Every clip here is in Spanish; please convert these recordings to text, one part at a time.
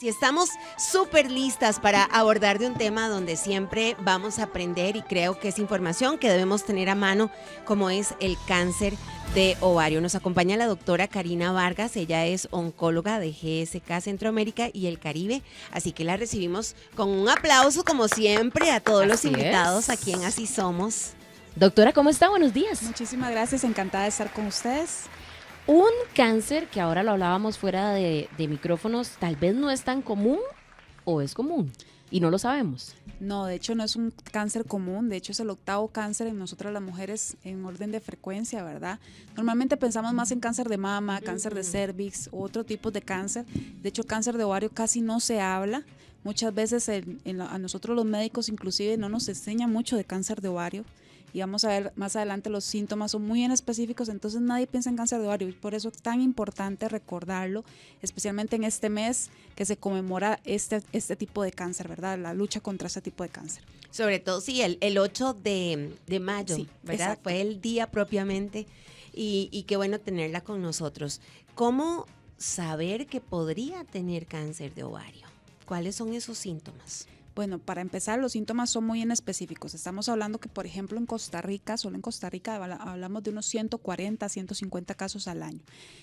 Y estamos súper listas para abordar de un tema donde siempre vamos a aprender y creo que es información que debemos tener a mano, como es el cáncer de ovario. Nos acompaña la doctora Karina Vargas, ella es oncóloga de GSK Centroamérica y el Caribe, así que la recibimos con un aplauso como siempre a todos los invitados aquí en Así Somos. Doctora, ¿cómo está? Buenos días. Muchísimas gracias, encantada de estar con ustedes. Un cáncer que ahora lo hablábamos fuera de micrófonos, tal vez no es tan común o es común y no lo sabemos. No, de hecho no es un cáncer común, de hecho es el 8º cáncer en nosotras las mujeres en orden de frecuencia, ¿verdad? Normalmente pensamos más en cáncer de mama, cáncer de cervix u otro tipo de cáncer. De hecho, el cáncer de ovario casi no se habla. Muchas veces a nosotros los médicos inclusive no nos enseñan mucho de cáncer de ovario. Y vamos a ver más adelante, los síntomas son muy específicos, entonces nadie piensa en cáncer de ovario y por eso es tan importante recordarlo, especialmente en este mes que se conmemora este tipo de cáncer, ¿verdad? La lucha contra este tipo de cáncer. Sobre todo, sí, el 8 de mayo, sí, ¿verdad? Exacto. Fue el día propiamente y qué bueno tenerla con nosotros. ¿Cómo saber que podría tener cáncer de ovario? ¿Cuáles son esos síntomas? Bueno, para empezar, los síntomas son muy específicos. Estamos hablando que, por ejemplo, en Costa Rica, solo en Costa Rica, hablamos de unos 140, 150 casos al año.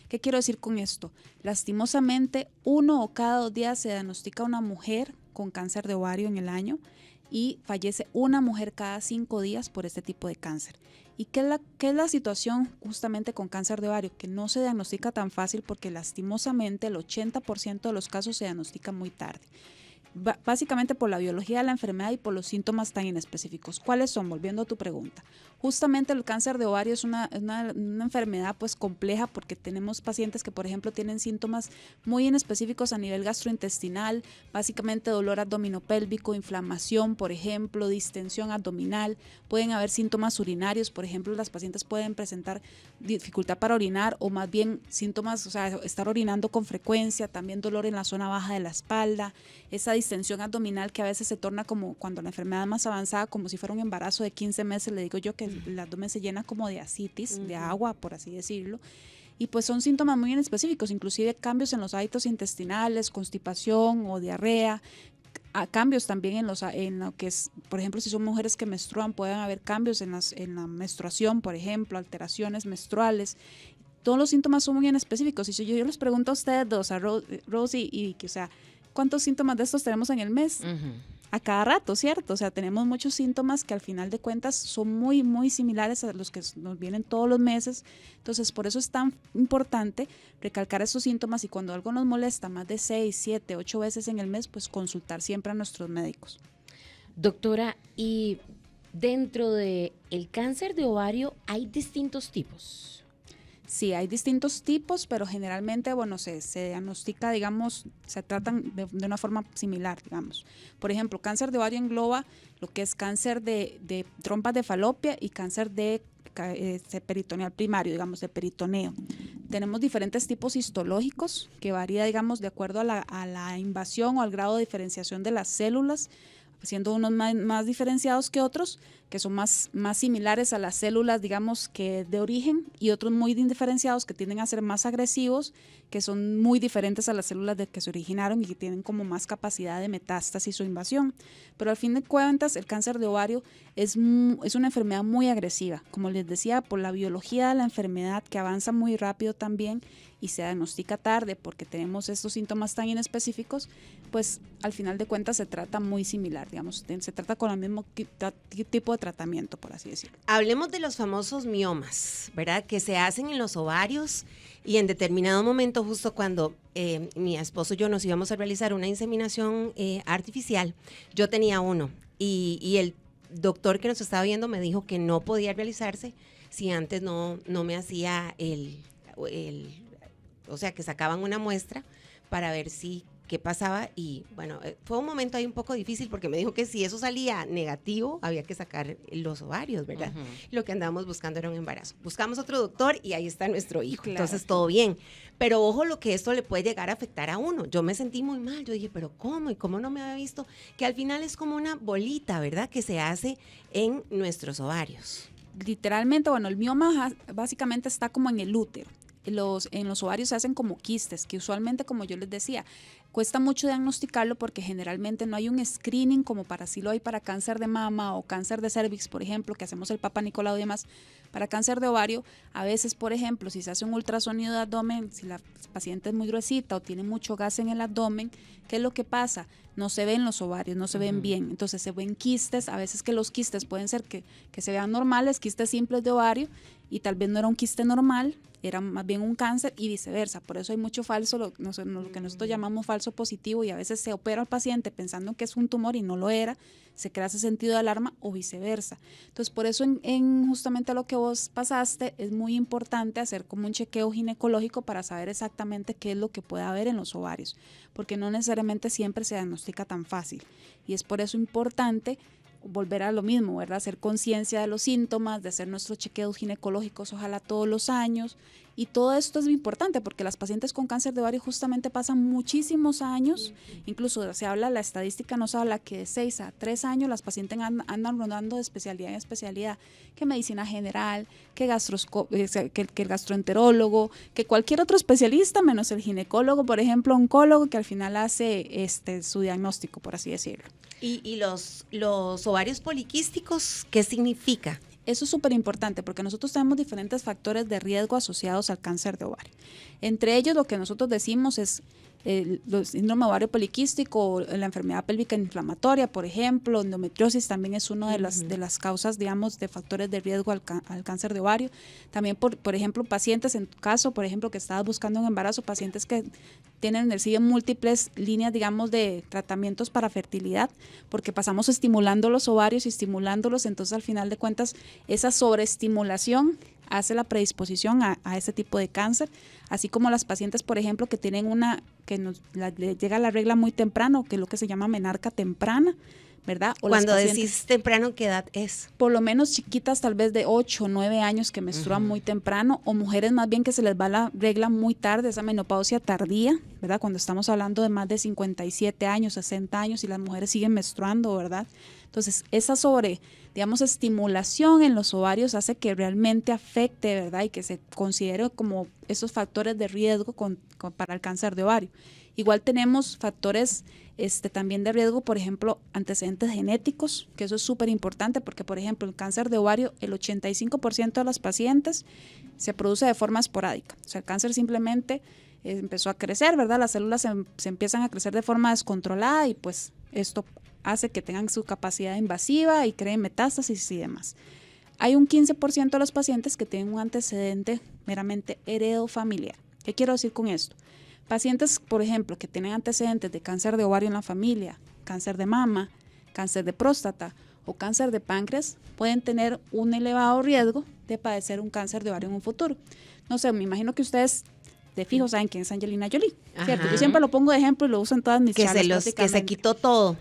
¿Qué quiero decir con esto? Lastimosamente, 1 o cada 2 días se diagnostica una mujer con cáncer de ovario en el año y fallece una mujer cada 5 días por este tipo de cáncer. ¿Y qué es la situación justamente con cáncer de ovario? Que no se diagnostica tan fácil porque lastimosamente el 80% de los casos se diagnostican muy tarde. Básicamente por la biología de la enfermedad y por los síntomas tan inespecíficos. ¿Cuáles son? Volviendo a tu pregunta. Justamente el cáncer de ovario es una enfermedad pues compleja porque tenemos pacientes que, por ejemplo, tienen síntomas muy inespecíficos a nivel gastrointestinal, básicamente dolor abdominopélvico, inflamación, por ejemplo, distensión abdominal. Pueden haber síntomas urinarios, por ejemplo, las pacientes pueden presentar dificultad para orinar o más bien síntomas, o sea, estar orinando con frecuencia, también dolor en la zona baja de la espalda, esa distensión abdominal que a veces se torna como cuando la enfermedad es más avanzada, como si fuera un embarazo de 15 meses, le digo yo que el abdomen se llena como de ascitis, de agua, por así decirlo. Y pues son síntomas muy específicos, inclusive cambios en los hábitos intestinales, constipación o diarrea, cambios también en lo que es, por ejemplo, si son mujeres que menstruan, pueden haber cambios en la menstruación, por ejemplo, alteraciones menstruales. Todos los síntomas son muy específicos. Y si yo les pregunto a ustedes dos, a Rosy y o sea, ¿cuántos síntomas de estos tenemos en el mes? A cada rato, ¿cierto? O sea, tenemos muchos síntomas que al final de cuentas son muy similares a los que nos vienen todos los meses. Entonces, por eso es tan importante recalcar esos síntomas y cuando algo nos molesta más de 6, 7, 8 veces en el mes, pues consultar siempre a nuestros médicos. Doctora, y dentro del cáncer de ovario hay distintos tipos. Sí, hay distintos tipos, pero generalmente, bueno, se diagnostica, digamos, se tratan de una forma similar, digamos. Por ejemplo, cáncer de ovario engloba lo que es cáncer de trompas de falopia y cáncer de peritoneal primario, digamos, de peritoneo. Tenemos diferentes tipos histológicos que varía, digamos, de acuerdo a la invasión o al grado de diferenciación de las células, siendo unos más diferenciados que otros, que son más similares a las células, digamos, que de origen, y otros muy diferenciados que tienden a ser más agresivos, que son muy diferentes a las células de que se originaron y que tienen como más capacidad de metástasis o invasión. Pero al fin de cuentas, el cáncer de ovario es una enfermedad muy agresiva, como les decía, por la biología de la enfermedad que avanza muy rápido también y se diagnostica tarde porque tenemos estos síntomas tan inespecíficos, pues al final de cuentas se trata muy similar, digamos, se trata con el mismo tipo de tratamiento, por así decirlo. Hablemos de los famosos miomas, ¿verdad? Que se hacen en los ovarios y en determinado momento, justo cuando mi esposo y yo nos íbamos a realizar una inseminación artificial, yo tenía uno y el doctor que nos estaba viendo me dijo que no podía realizarse si antes no me hacía o sea, que sacaban una muestra para ver qué pasaba y bueno, fue un momento ahí un poco difícil porque me dijo que si eso salía negativo había que sacar los ovarios, ¿verdad? Lo que andábamos buscando era un embarazo. Buscamos otro doctor y ahí está nuestro hijo, Claro. Entonces todo bien. Pero ojo lo que esto le puede llegar a afectar a uno. Yo me sentí muy mal, yo dije, pero ¿cómo? ¿Y cómo no me había visto? Que al final es como una bolita, ¿verdad? Que se hace en nuestros ovarios. Literalmente, bueno, el mioma básicamente está como en el útero. En los ovarios se hacen como quistes, que usualmente, como yo les decía, Cuesta mucho diagnosticarlo porque generalmente no hay un screening como para sí lo hay para cáncer de mama o cáncer de cervix, por ejemplo, que hacemos el Papa Nicolau y demás. Para cáncer de ovario, a veces, por ejemplo, si se hace un ultrasonido de abdomen, si la paciente es muy gruesita o tiene mucho gas en el abdomen, ¿qué es lo que pasa? No se ven los ovarios, no se ven bien. Entonces se ven quistes, a veces que los quistes pueden ser que se vean normales, quistes simples de ovario, y tal vez no era un quiste normal, era más bien un cáncer y viceversa. Por eso hay mucho falso, lo que nosotros llamamos falso positivo, y a veces se opera al paciente pensando que es un tumor y no lo era, se crea ese sentido de alarma o viceversa. Entonces, por eso en justamente lo que vos pasaste, es muy importante hacer como un chequeo ginecológico para saber exactamente qué es lo que puede haber en los ovarios, porque no necesariamente siempre se diagnostica tan fácil. Y es por eso importante volver a lo mismo, ¿verdad? Hacer conciencia de los síntomas, de hacer nuestros chequeos ginecológicos, ojalá todos los años. Y todo esto es muy importante porque las pacientes con cáncer de ovario justamente pasan muchísimos años, incluso se habla, la estadística nos habla que de 6 a 3 años las pacientes andan rondando de especialidad en especialidad, que medicina general, que el gastroenterólogo, que cualquier otro especialista, menos el ginecólogo, por ejemplo, oncólogo, que al final hace su diagnóstico, por así decirlo. ¿Y los ovarios poliquísticos qué significa? Eso es súper importante porque nosotros tenemos diferentes factores de riesgo asociados al cáncer de ovario. Entre ellos, lo que nosotros decimos es el síndrome ovario poliquístico, la enfermedad pélvica inflamatoria, por ejemplo, endometriosis también es una de las causas, digamos, de factores de riesgo al cáncer de ovario. También, por ejemplo, pacientes, en tu caso, por ejemplo, que estabas buscando un embarazo, pacientes que siguen múltiples líneas, digamos, de tratamientos para fertilidad, porque pasamos estimulando los ovarios y estimulándolos, entonces al final de cuentas esa sobreestimulación hace la predisposición a ese tipo de cáncer, así como las pacientes, por ejemplo, que tienen llega la regla muy temprano, que es lo que se llama menarca temprana, ¿verdad? O cuando decís temprano, ¿qué edad es? Por lo menos chiquitas, tal vez de 8 o 9 años que menstruan muy temprano, o mujeres más bien que se les va la regla muy tarde, esa menopausia tardía, ¿verdad? Cuando estamos hablando de más de 57 años, 60 años y las mujeres siguen menstruando, ¿verdad? Entonces, esa estimulación en los ovarios hace que realmente afecte, ¿verdad? Y que se considere como esos factores de riesgo para el cáncer de ovario. Igual tenemos factores también de riesgo, por ejemplo, antecedentes genéticos, que eso es súper importante porque, por ejemplo, el cáncer de ovario, el 85% de las pacientes se produce de forma esporádica. O sea, el cáncer simplemente empezó a crecer, ¿verdad? Las células se empiezan a crecer de forma descontrolada y pues esto hace que tengan su capacidad invasiva y creen metástasis y demás. Hay un 15% de los pacientes que tienen un antecedente meramente heredofamiliar. ¿Qué quiero decir con esto? Pacientes, por ejemplo, que tienen antecedentes de cáncer de ovario en la familia, cáncer de mama, cáncer de próstata o cáncer de páncreas, pueden tener un elevado riesgo de padecer un cáncer de ovario en un futuro. No sé, me imagino que ustedes de fijo saben quién es Angelina Jolie, ¿cierto? Yo siempre lo pongo de ejemplo y lo uso en todas mis charlas. Que se quitó todo.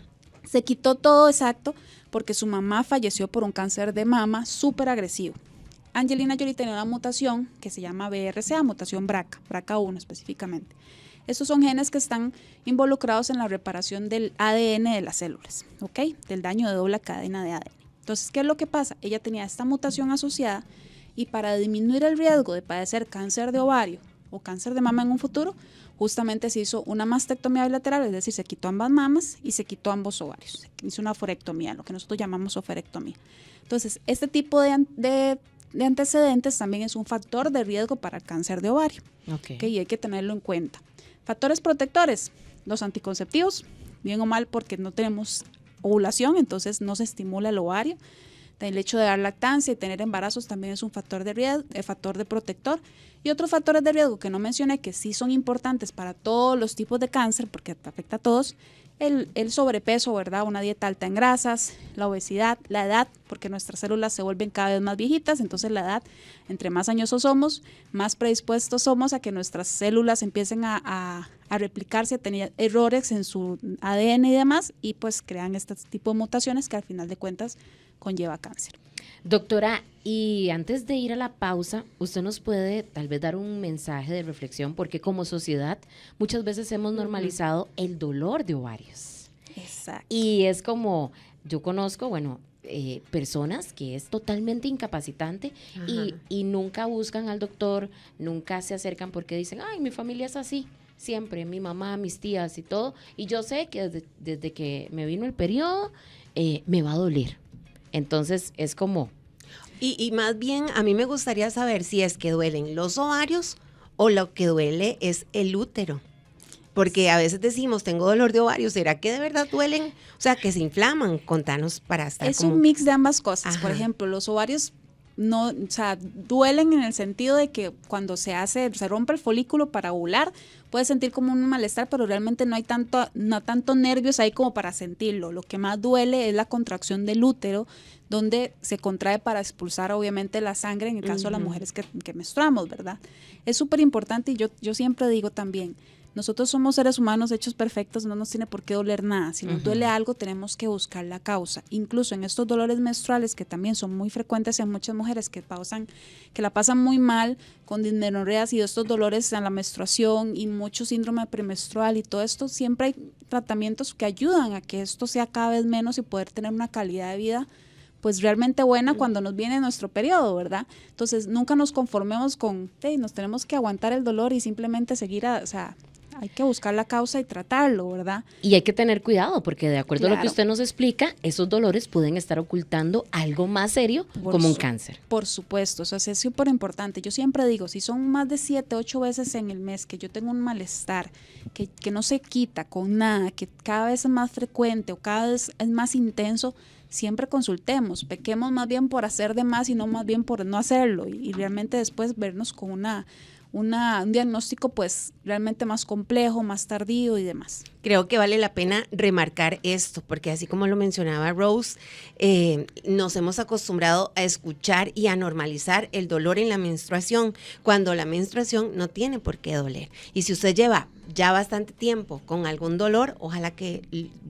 Se quitó todo, exacto, porque su mamá falleció por un cáncer de mama súper agresivo. Angelina Jolie tenía una mutación que se llama BRCA, mutación BRCA1 específicamente. Estos son genes que están involucrados en la reparación del ADN de las células, ¿ok? Del daño de doble cadena de ADN. Entonces, ¿qué es lo que pasa? Ella tenía esta mutación asociada y para disminuir el riesgo de padecer cáncer de ovario o cáncer de mama en un futuro, justamente se hizo una mastectomía bilateral, es decir, se quitó ambas mamas y se quitó ambos ovarios. Se hizo una oforectomía, lo que nosotros llamamos oforectomía. Entonces, este tipo de antecedentes también es un factor de riesgo para el cáncer de ovario. ¿Okay? Y hay que tenerlo en cuenta. Factores protectores, los anticonceptivos, bien o mal porque no tenemos ovulación, entonces no se estimula el ovario. El hecho de dar lactancia y tener embarazos también es un factor de riesgo, factor de protector. Y otros factores de riesgo que no mencioné, que sí son importantes para todos los tipos de cáncer, porque afecta a todos, el sobrepeso, ¿verdad? Una dieta alta en grasas, la obesidad, la edad, porque nuestras células se vuelven cada vez más viejitas, entonces la edad, entre más añosos somos, más predispuestos somos a que nuestras células empiecen a replicarse, a tener errores en su ADN y demás, y pues crean este tipo de mutaciones que al final de cuentas conlleva cáncer. Doctora, y antes de ir a la pausa, usted nos puede tal vez dar un mensaje de reflexión, porque como sociedad muchas veces hemos normalizado el dolor de ovarios. Exacto. Y es como, yo conozco, personas que es totalmente incapacitante y nunca buscan al doctor, nunca se acercan porque dicen, ay, mi familia es así. siempre, mi mamá, mis tías y todo, y yo sé que desde que me vino el periodo, me va a doler. Entonces es como... Y más bien, a mí me gustaría saber si es que duelen los ovarios o lo que duele es el útero. Porque a veces decimos, tengo dolor de ovarios, ¿será que de verdad duelen? O sea, que se inflaman. Contanos para estar Es como... un mix de ambas cosas. Ajá. Por ejemplo, los ovarios no, o sea, duelen en el sentido de que cuando se rompe el folículo para ovular, puedes sentir como un malestar, pero realmente no tanto nervios ahí como para sentirlo. Lo que más duele es la contracción del útero, donde se contrae para expulsar obviamente la sangre, en el caso de las mujeres que menstruamos, ¿verdad? Es súper importante y yo siempre digo también, nosotros somos seres humanos hechos perfectos, no nos tiene por qué doler nada. Si nos duele algo, tenemos que buscar la causa. Incluso en estos dolores menstruales, que también son muy frecuentes en muchas mujeres que la pasan muy mal con dismenorreas y estos dolores en la menstruación y mucho síndrome premenstrual y todo esto, siempre hay tratamientos que ayudan a que esto sea cada vez menos y poder tener una calidad de vida pues realmente buena cuando nos viene nuestro periodo, ¿verdad? Entonces, nunca nos conformemos con, nos tenemos que aguantar el dolor y simplemente seguir, hay que buscar la causa y tratarlo, ¿verdad? Y hay que tener cuidado porque de acuerdo a lo que Claro. usted nos explica, esos dolores pueden estar ocultando algo más serio como un cáncer. Por supuesto, eso es súper importante. Yo siempre digo, si son más de 7, 8 veces en el mes que yo tengo un malestar, que no se quita con nada, que cada vez es más frecuente o cada vez es más intenso, siempre consultemos, pequemos más bien por hacer de más y no más bien por no hacerlo y realmente después vernos con un diagnóstico pues realmente más complejo, más tardío y demás. Creo que vale la pena remarcar esto, porque así como lo mencionaba Rose, nos hemos acostumbrado a escuchar y a normalizar el dolor en la menstruación, cuando la menstruación no tiene por qué doler. Y si usted lleva ya bastante tiempo con algún dolor, ojalá que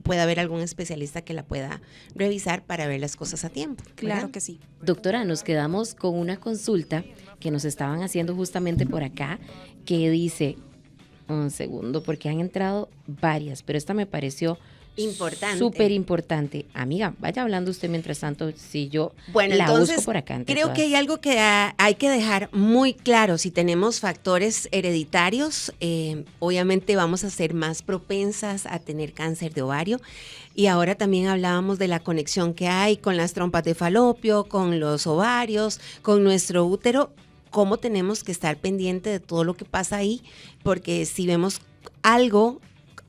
pueda haber algún especialista que la pueda revisar para ver las cosas a tiempo, ¿verdad? Claro que sí. Doctora, nos quedamos con una consulta que nos estaban haciendo justamente por acá, que dice, un segundo, porque han entrado varias, pero esta me pareció Importante. súper importante. Amiga, vaya hablando usted mientras tanto, si yo Bueno, la entonces, busco por acá. entre creo todas. que hay algo que hay que dejar muy claro. Si tenemos factores hereditarios, obviamente vamos a ser más propensas a tener cáncer de ovario. Y ahora también hablábamos de la conexión que hay con las trompas de falopio, con los ovarios, con nuestro útero. Cómo tenemos que estar pendiente de todo lo que pasa ahí, porque si vemos algo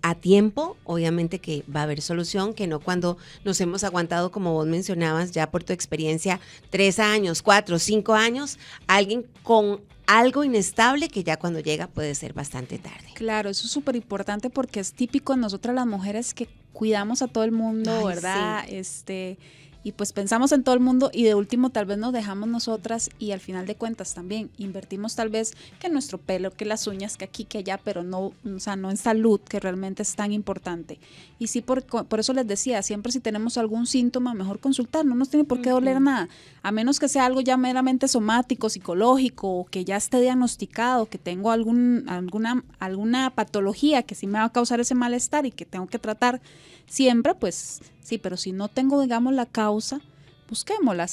a tiempo, obviamente que va a haber solución, que no cuando nos hemos aguantado, como vos mencionabas, ya por tu experiencia, 3 años, 4, 5 años, alguien con algo inestable que ya cuando llega puede ser bastante tarde. Claro, eso es súper importante porque es típico en nosotras las mujeres que cuidamos a todo el mundo, Ay, ¿verdad? Y pues pensamos en todo el mundo y de último tal vez nos dejamos nosotras y al final de cuentas también invertimos tal vez que nuestro pelo, que las uñas, que aquí, que allá, pero no, o sea, no en salud, que realmente es tan importante. Y sí, por eso les decía, siempre si tenemos algún síntoma, mejor consultar, no nos tiene por qué doler nada, a menos que sea algo ya meramente somático, psicológico, o que ya esté diagnosticado, que tengo alguna patología que sí me va a causar ese malestar y que tengo que tratar siempre, pues sí, pero si no tengo, digamos, la causa, busquémosla,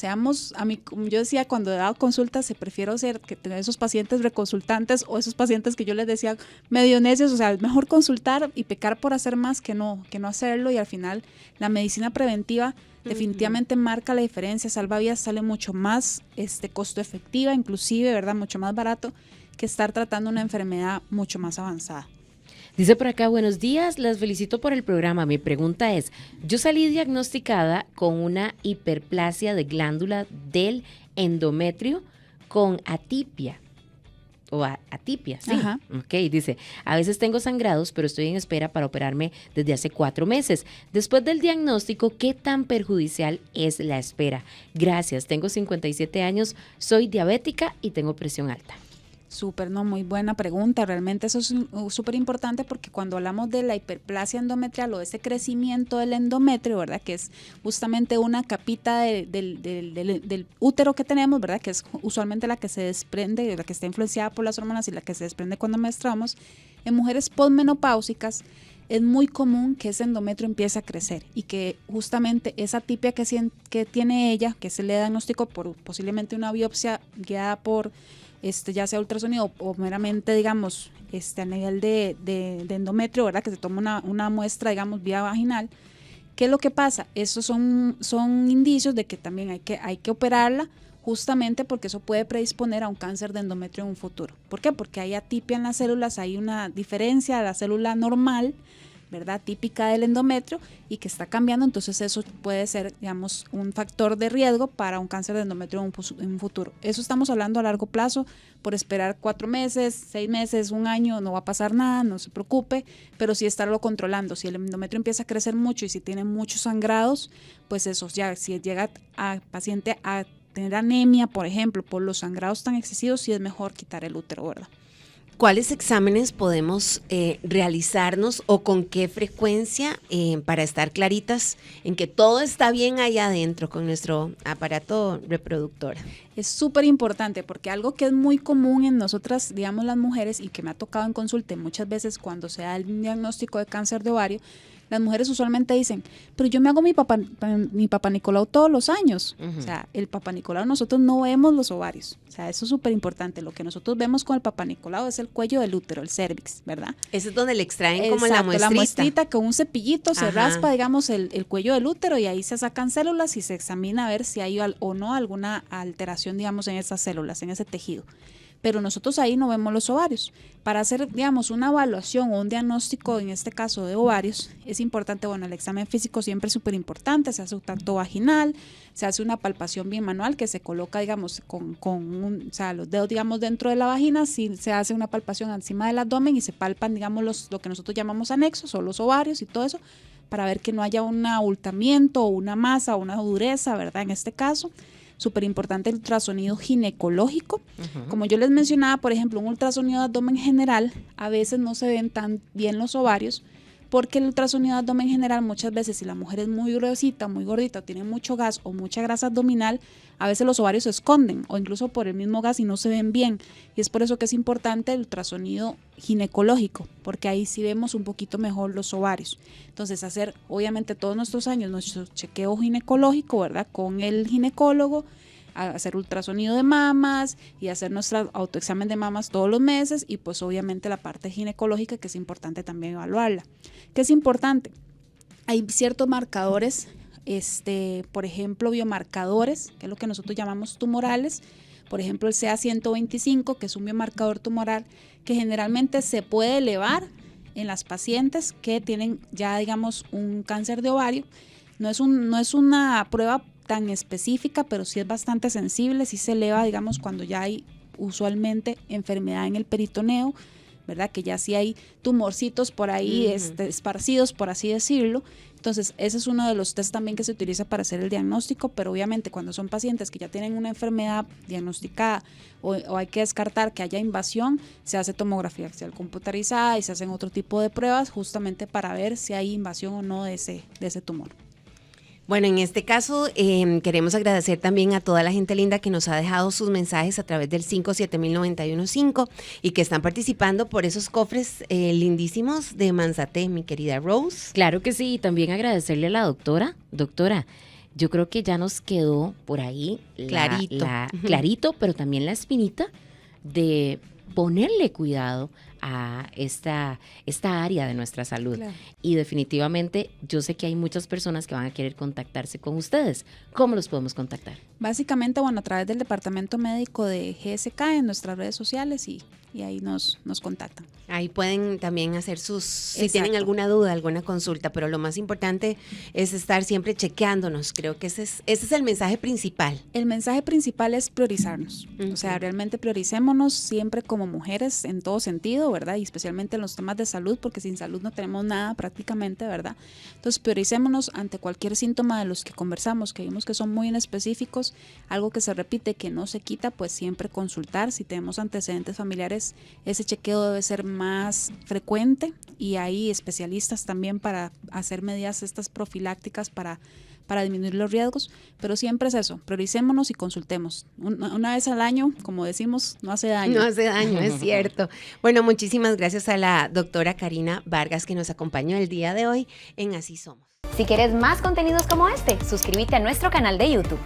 a mí, como yo decía, cuando he dado consultas, prefiero que tener esos pacientes reconsultantes o esos pacientes que yo les decía medio necios, o sea, es mejor consultar y pecar por hacer más que no hacerlo, y al final la medicina preventiva definitivamente marca la diferencia, salva vidas, sale mucho más costo efectiva, inclusive, ¿verdad? Mucho más barato que estar tratando una enfermedad mucho más avanzada. Dice por acá, buenos días, las felicito por el programa. Mi pregunta es, yo salí diagnosticada con una hiperplasia de glándula del endometrio con atipia. O atipia, sí. Ajá. Ok, dice, a veces tengo sangrados, pero estoy en espera para operarme desde hace 4 meses. Después del diagnóstico, ¿qué tan perjudicial es la espera? Gracias, tengo 57 años, soy diabética y tengo presión alta. Súper, no, muy buena pregunta. Realmente eso es súper importante porque cuando hablamos de la hiperplasia endometrial o ese crecimiento del endometrio, ¿verdad? Que es justamente una capita del útero que tenemos, ¿verdad? Que es usualmente la que se desprende, la que está influenciada por las hormonas y la que se desprende cuando menstruamos. En mujeres posmenopáusicas es muy común que ese endometrio empiece a crecer y que justamente esa atipia que tiene ella, que se le diagnosticó por posiblemente una biopsia guiada por ya sea ultrasonido o meramente, digamos, a nivel de endometrio, ¿verdad? Que se toma una muestra, digamos, vía vaginal. ¿Qué es lo que pasa? Esos son indicios de que también hay que operarla, justamente porque eso puede predisponer a un cáncer de endometrio en un futuro. ¿Por qué? Porque hay atipia en las células, hay una diferencia de la célula normal, ¿verdad? Típica del endometrio y que está cambiando, entonces eso puede ser, digamos, un factor de riesgo para un cáncer de endometrio en un futuro. Eso estamos hablando a largo plazo, por esperar 4 meses, 6 meses, 1 año, no va a pasar nada, no se preocupe, pero sí estarlo controlando. Si el endometrio empieza a crecer mucho y si tiene muchos sangrados, pues eso ya, si llega a paciente a tener anemia, por ejemplo, por los sangrados tan excesivos, sí es mejor quitar el útero, ¿verdad? ¿Cuáles exámenes podemos realizarnos o con qué frecuencia para estar claritas en que todo está bien allá adentro con nuestro aparato reproductor? Es súper importante porque algo que es muy común en nosotras, digamos las mujeres, y que me ha tocado en consulta muchas veces cuando se da el diagnóstico de cáncer de ovario, las mujeres usualmente dicen, pero yo me hago mi papá Nicolau todos los años. O sea, el papá Nicolau, nosotros no vemos los ovarios. O sea, eso es súper importante. Lo que nosotros vemos con el papá Nicolau es el cuello del útero, el cervix, ¿verdad? Ese es donde le extraen como Exacto, la muestrita con un cepillito se raspa, digamos, el cuello del útero y ahí se sacan células y se examina a ver si hay o no alguna alteración, digamos, en esas células, en ese tejido. Pero nosotros ahí no vemos los ovarios. Para hacer, digamos, una evaluación o un diagnóstico, en este caso de ovarios, es importante, bueno, el examen físico siempre es súper importante, se hace un tacto vaginal, se hace una palpación bien manual que se coloca, digamos, o sea, los dedos, digamos, dentro de la vagina, si se hace una palpación encima del abdomen y se palpan, digamos, lo que nosotros llamamos anexos o los ovarios y todo eso, para ver que no haya un abultamiento o una masa o una dureza, ¿verdad? En este caso. Súper importante el ultrasonido ginecológico. Como yo les mencionaba, por ejemplo, un ultrasonido de abdomen general, a veces no se ven tan bien los ovarios, porque el ultrasonido de abdomen general muchas veces, si la mujer es muy gruesita, muy gordita, o tiene mucho gas o mucha grasa abdominal, a veces los ovarios se esconden o incluso por el mismo gas y no se ven bien. Y es por eso que es importante el ultrasonido ginecológico, porque ahí sí vemos un poquito mejor los ovarios. Entonces, hacer obviamente todos nuestros años nuestro chequeo ginecológico, ¿verdad? Con el ginecólogo, hacer ultrasonido de mamas y hacer nuestro autoexamen de mamas todos los meses y pues obviamente la parte ginecológica que es importante también evaluarla. ¿Qué es importante? Hay ciertos marcadores, por ejemplo, biomarcadores, que es lo que nosotros llamamos tumorales, por ejemplo el CA125, que es un biomarcador tumoral que generalmente se puede elevar en las pacientes que tienen ya, digamos, un cáncer de ovario. No es una prueba tan específica, pero sí es bastante sensible, sí se eleva, digamos, cuando ya hay usualmente enfermedad en el peritoneo, ¿verdad? Que ya sí hay tumorcitos por ahí esparcidos, por así decirlo. Entonces, ese es uno de los test también que se utiliza para hacer el diagnóstico, pero obviamente cuando son pacientes que ya tienen una enfermedad diagnosticada o hay que descartar que haya invasión, se hace tomografía axial computarizada y se hacen otro tipo de pruebas justamente para ver si hay invasión o no de ese tumor. Bueno, en este caso queremos agradecer también a toda la gente linda que nos ha dejado sus mensajes a través del 57915 y que están participando por esos cofres lindísimos de Manzate, mi querida Rose. Claro que sí, y también agradecerle a la doctora. Doctora, yo creo que ya nos quedó por ahí clarito, pero también la espinita de ponerle cuidado a esta área de nuestra salud. Claro. Y definitivamente yo sé que hay muchas personas que van a querer contactarse con ustedes. ¿Cómo los podemos contactar? Básicamente, bueno, a través del departamento médico de GSK en nuestras redes sociales y ahí nos contactan. Ahí pueden también hacer si tienen alguna duda, alguna consulta, pero lo más importante es estar siempre chequeándonos. Creo que ese es el mensaje principal. El mensaje principal es priorizarnos. O sea, realmente prioricémonos siempre como mujeres en todo sentido, ¿verdad? Y especialmente en los temas de salud, porque sin salud no tenemos nada prácticamente, ¿verdad? Entonces, prioricémonos ante cualquier síntoma de los que conversamos, que vimos que son muy inespecíficos, algo que se repite, que no se quita, pues siempre consultar. Si tenemos antecedentes familiares, ese chequeo debe ser más frecuente y hay especialistas también para hacer medidas estas profilácticas para disminuir los riesgos, pero siempre es eso, prioricémonos y consultemos. Una vez al año, como decimos, no hace daño. No hace daño, es cierto. Bueno, muchísimas gracias a la doctora Karina Vargas que nos acompañó el día de hoy en Así Somos. Si quieres más contenidos como este, suscríbete a nuestro canal de YouTube.